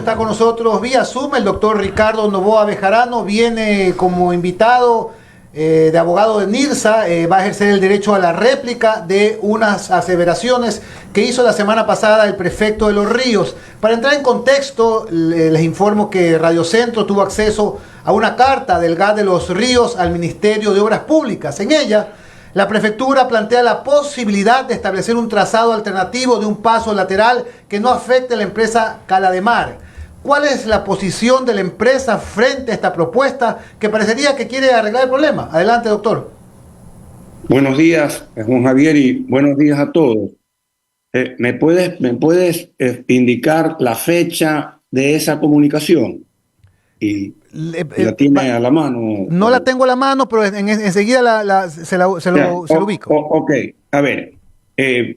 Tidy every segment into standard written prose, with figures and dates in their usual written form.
está con nosotros vía Zoom el doctor Ricardo Noboa Bejarano, viene como invitado de abogado de NIRSA, va a ejercer el derecho a la réplica de unas aseveraciones que hizo la semana pasada el prefecto de Los Ríos. Para entrar en contexto, les informo que Radio Centro tuvo acceso a una carta del GAD de Los Ríos al Ministerio de Obras Públicas. En ella, la prefectura plantea la posibilidad de establecer un trazado alternativo de un paso lateral que no afecte a la empresa Cala de Mar. ¿Cuál es la posición de la empresa frente a esta propuesta que parecería que quiere arreglar el problema? Adelante, doctor. Buenos días, Juan Javier, y buenos días a todos. ¿Me puedes indicar la fecha de esa comunicación? Y la tiene a la mano. No la tengo a la mano, pero enseguida se lo ubico. Ok, a ver,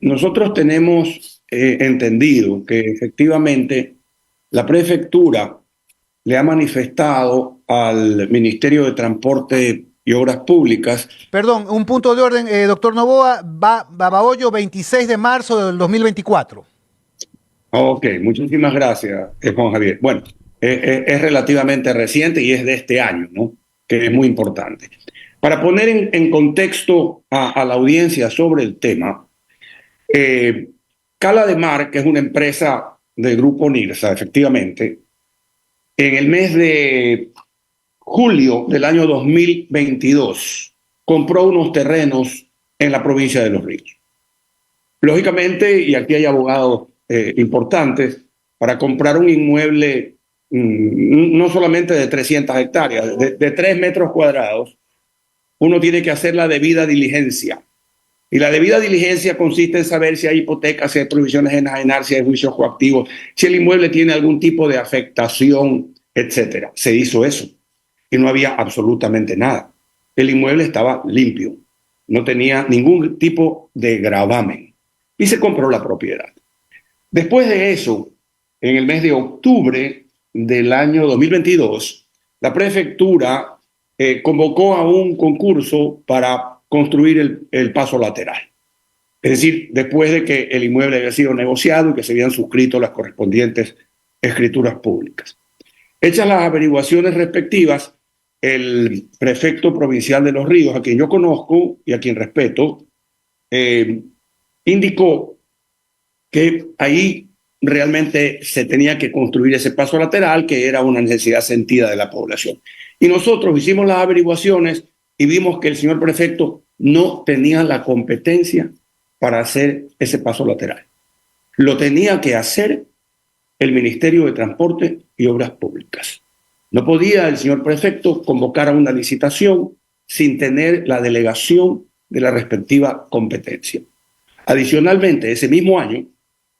nosotros tenemos entendido que efectivamente la prefectura le ha manifestado al Ministerio de Transporte y Obras Públicas. Perdón, un punto de orden, doctor Noboa, Babahoyo, 26 de marzo del 2024. Ok, muchísimas gracias, Juan Javier. Bueno, es relativamente reciente y es de este año, ¿no? Que es muy importante. Para poner en contexto a la audiencia sobre el tema, Cala de Mar, que es una empresa del grupo NIRSA, efectivamente, en el mes de julio del año 2022 compró unos terrenos en la provincia de Los Ríos. Lógicamente, y aquí hay abogados importantes, para comprar un inmueble no solamente de 300 hectáreas, de 3 metros cuadrados, uno tiene que hacer la debida diligencia. Y la debida diligencia consiste en saber si hay hipotecas, si hay prohibiciones de enajenar, si hay juicios coactivos, si el inmueble tiene algún tipo de afectación, etcétera. Se hizo eso y no había absolutamente nada. El inmueble estaba limpio, no tenía ningún tipo de gravamen y se compró la propiedad. Después de eso, en el mes de octubre del año 2022, la prefectura convocó a un concurso para construir el paso lateral. Es decir, después de que el inmueble había sido negociado y que se habían suscrito las correspondientes escrituras públicas. Hechas las averiguaciones respectivas, el prefecto provincial de Los Ríos, a quien yo conozco y a quien respeto, indicó que ahí realmente se tenía que construir ese paso lateral, que era una necesidad sentida de la población. Y nosotros hicimos las averiguaciones y vimos que el señor prefecto no tenía la competencia para hacer ese paso lateral. Lo tenía que hacer el Ministerio de Transporte y Obras Públicas. No podía el señor prefecto convocar a una licitación sin tener la delegación de la respectiva competencia. Adicionalmente, ese mismo año,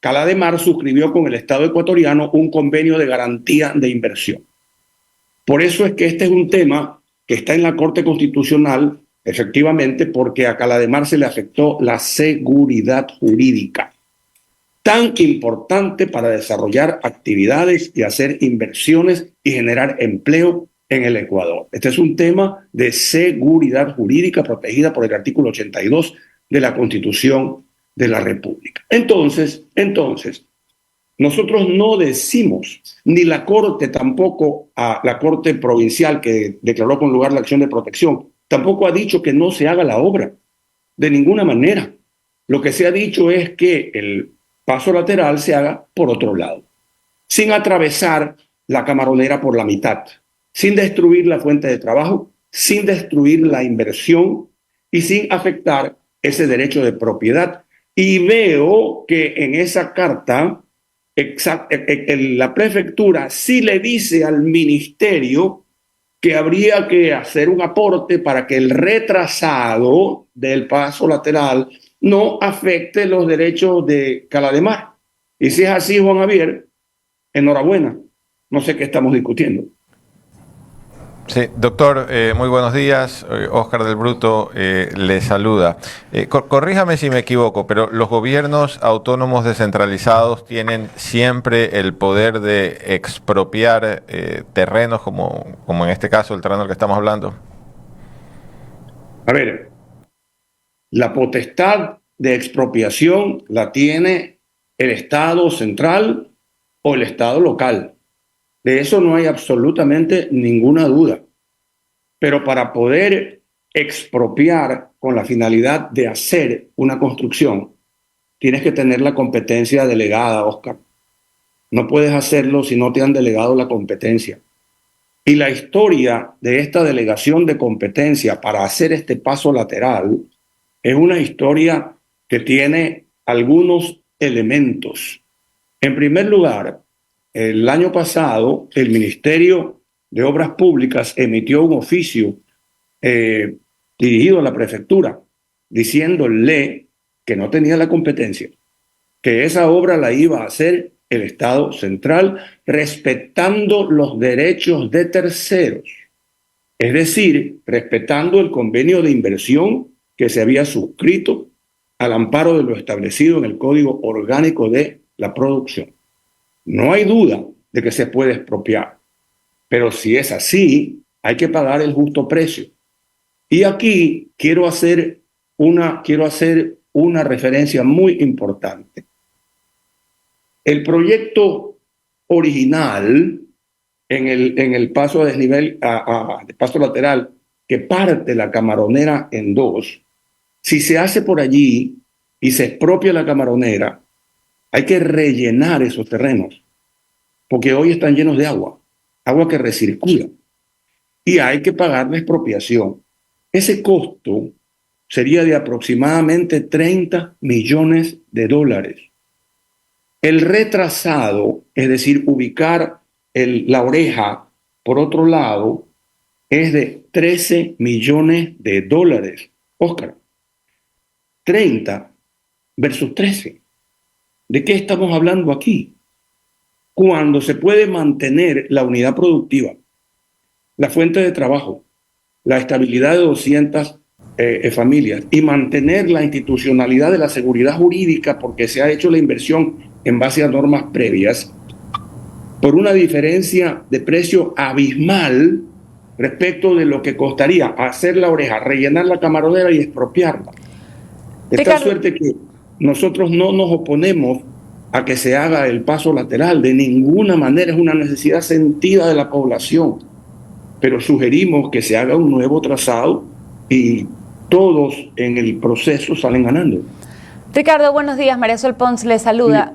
Cala de Mar suscribió con el Estado ecuatoriano un convenio de garantía de inversión. Por eso es que este es un tema que está en la Corte Constitucional, efectivamente, porque a Cala de Mar se le afectó la seguridad jurídica, tan importante para desarrollar actividades y hacer inversiones y generar empleo en el Ecuador. Este es un tema de seguridad jurídica protegida por el artículo 82 de la Constitución de la República. Entonces, nosotros no decimos, ni la Corte tampoco, a la Corte Provincial que declaró con lugar la acción de protección, tampoco ha dicho que no se haga la obra, de ninguna manera. Lo que se ha dicho es que el paso lateral se haga por otro lado, sin atravesar la camaronera por la mitad, sin destruir la fuente de trabajo, sin destruir la inversión y sin afectar ese derecho de propiedad. Y veo que en esa carta la prefectura sí le dice al ministerio que habría que hacer un aporte para que el retrasado del paso lateral no afecte los derechos de Cala de Mar. Y si es así, Juan Javier, enhorabuena. No sé qué estamos discutiendo. Sí, doctor, muy buenos días. Óscar del Bruto le saluda. Corríjame si me equivoco, pero los gobiernos autónomos descentralizados tienen siempre el poder de expropiar terrenos, como en este caso el terreno del que estamos hablando. A ver, la potestad de expropiación la tiene el Estado central o el Estado local. De eso no hay absolutamente ninguna duda. Pero para poder expropiar con la finalidad de hacer una construcción, tienes que tener la competencia delegada, Oscar. No puedes hacerlo si no te han delegado la competencia. Y la historia de esta delegación de competencia para hacer este paso lateral es una historia que tiene algunos elementos. En primer lugar, el año pasado, el Ministerio de Obras Públicas emitió un oficio dirigido a la prefectura, diciéndole que no tenía la competencia, que esa obra la iba a hacer el Estado central, respetando los derechos de terceros, es decir, respetando el convenio de inversión que se había suscrito al amparo de lo establecido en el Código Orgánico de la Producción. No hay duda de que se puede expropiar, pero si es así, hay que pagar el justo precio. Y aquí quiero hacer una referencia muy importante. El proyecto original en el paso a desnivel, de paso lateral, que parte la Camaronera en dos, si se hace por allí y se expropia la Camaronera, hay que rellenar esos terrenos, porque hoy están llenos de agua que recircula, y hay que pagar la expropiación. Ese costo sería de aproximadamente $30 millones. El retrasado, es decir, ubicar la oreja por otro lado, es de $13 millones. Óscar, 30 versus 13. ¿De qué estamos hablando aquí? Cuando se puede mantener la unidad productiva, la fuente de trabajo, la estabilidad de 200 familias y mantener la institucionalidad de la seguridad jurídica porque se ha hecho la inversión en base a normas previas, por una diferencia de precio abismal respecto de lo que costaría hacer la oreja, rellenar la Camaronera y expropiarla. De tal suerte que nosotros no nos oponemos a que se haga el paso lateral, de ninguna manera, es una necesidad sentida de la población, pero sugerimos que se haga un nuevo trazado y todos en el proceso salen ganando. Ricardo, buenos días. María Sol Pons le saluda.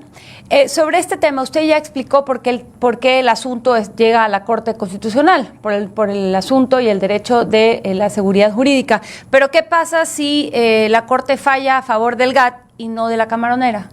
Sobre este tema, usted ya explicó por qué el asunto llega a la Corte Constitucional, por el asunto y el derecho de la seguridad jurídica. Pero ¿qué pasa si la Corte falla a favor del GAT y no de la Camaronera?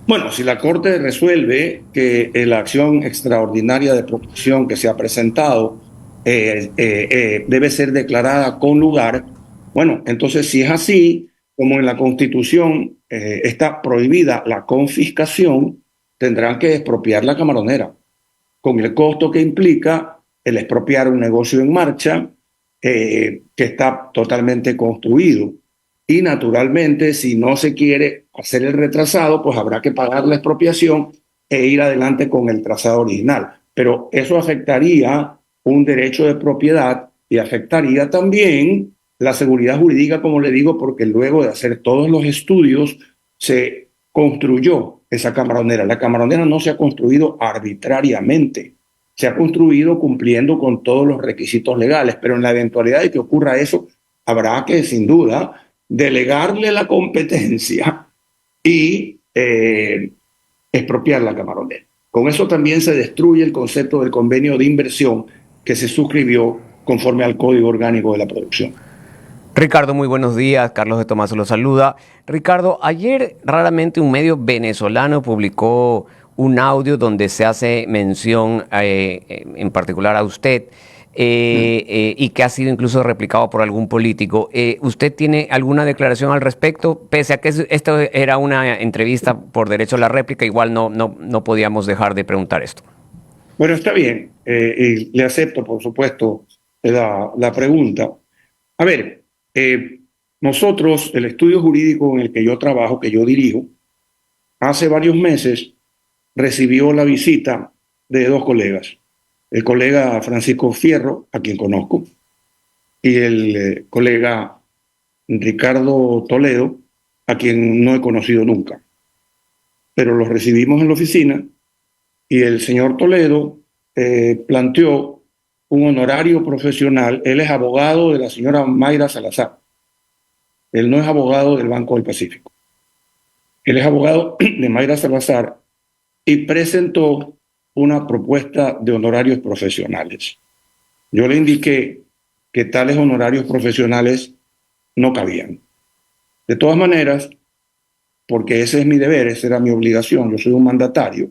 Bueno, si la Corte resuelve que la acción extraordinaria de protección que se ha presentado debe ser declarada con lugar, bueno, entonces si es así, como en la Constitución está prohibida la confiscación, tendrán que expropiar la Camaronera, con el costo que implica el expropiar un negocio en marcha que está totalmente construido. Y naturalmente, si no se quiere hacer el retrasado, pues habrá que pagar la expropiación e ir adelante con el trazado original. Pero eso afectaría un derecho de propiedad y afectaría también la seguridad jurídica, como le digo, porque luego de hacer todos los estudios se construyó esa Camaronera. La Camaronera no se ha construido arbitrariamente, se ha construido cumpliendo con todos los requisitos legales, pero en la eventualidad de que ocurra eso, habrá que, sin duda, delegarle la competencia y expropiar la Camaronera. Con eso también se destruye el concepto del convenio de inversión que se suscribió conforme al Código Orgánico de la Producción. Ricardo, muy buenos días. Carlos de Tomás lo saluda. Ricardo, ayer raramente un medio venezolano publicó un audio donde se hace mención en particular a usted y que ha sido incluso replicado por algún político. ¿Usted tiene alguna declaración al respecto? Pese a que esto era una entrevista por derecho a la réplica, igual no podíamos dejar de preguntar esto. Bueno, está bien. Y le acepto, por supuesto, la pregunta. A ver, nosotros, el estudio jurídico en el que yo trabajo, que yo dirijo, hace varios meses recibió la visita de dos colegas. El colega Francisco Fierro, a quien conozco, y el colega Ricardo Toledo, a quien no he conocido nunca. Pero los recibimos en la oficina y el señor Toledo planteó un honorario profesional. Él es abogado de la señora Mayra Salazar. Él no es abogado del Banco del Pacífico. Él es abogado de Mayra Salazar y presentó una propuesta de honorarios profesionales. Yo le indiqué que tales honorarios profesionales no cabían. De todas maneras, porque ese es mi deber, esa era mi obligación, yo soy un mandatario,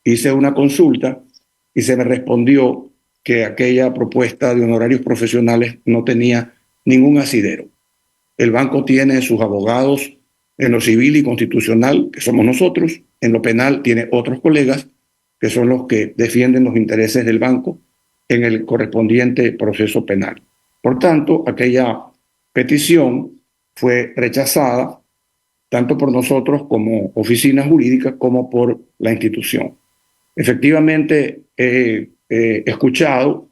hice una consulta y se me respondió que aquella propuesta de honorarios profesionales no tenía ningún asidero. El banco tiene sus abogados en lo civil y constitucional, que somos nosotros, en lo penal tiene otros colegas, que son los que defienden los intereses del banco en el correspondiente proceso penal. Por tanto, aquella petición fue rechazada tanto por nosotros como oficina jurídica como por la institución. Efectivamente, he escuchado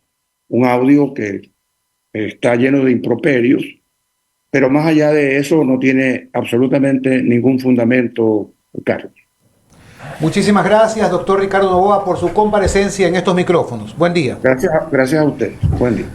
un audio que está lleno de improperios, pero más allá de eso no tiene absolutamente ningún fundamento, Carlos. Muchísimas gracias, doctor Ricardo Noboa, por su comparecencia en estos micrófonos. Buen día. Gracias a ustedes. Buen día.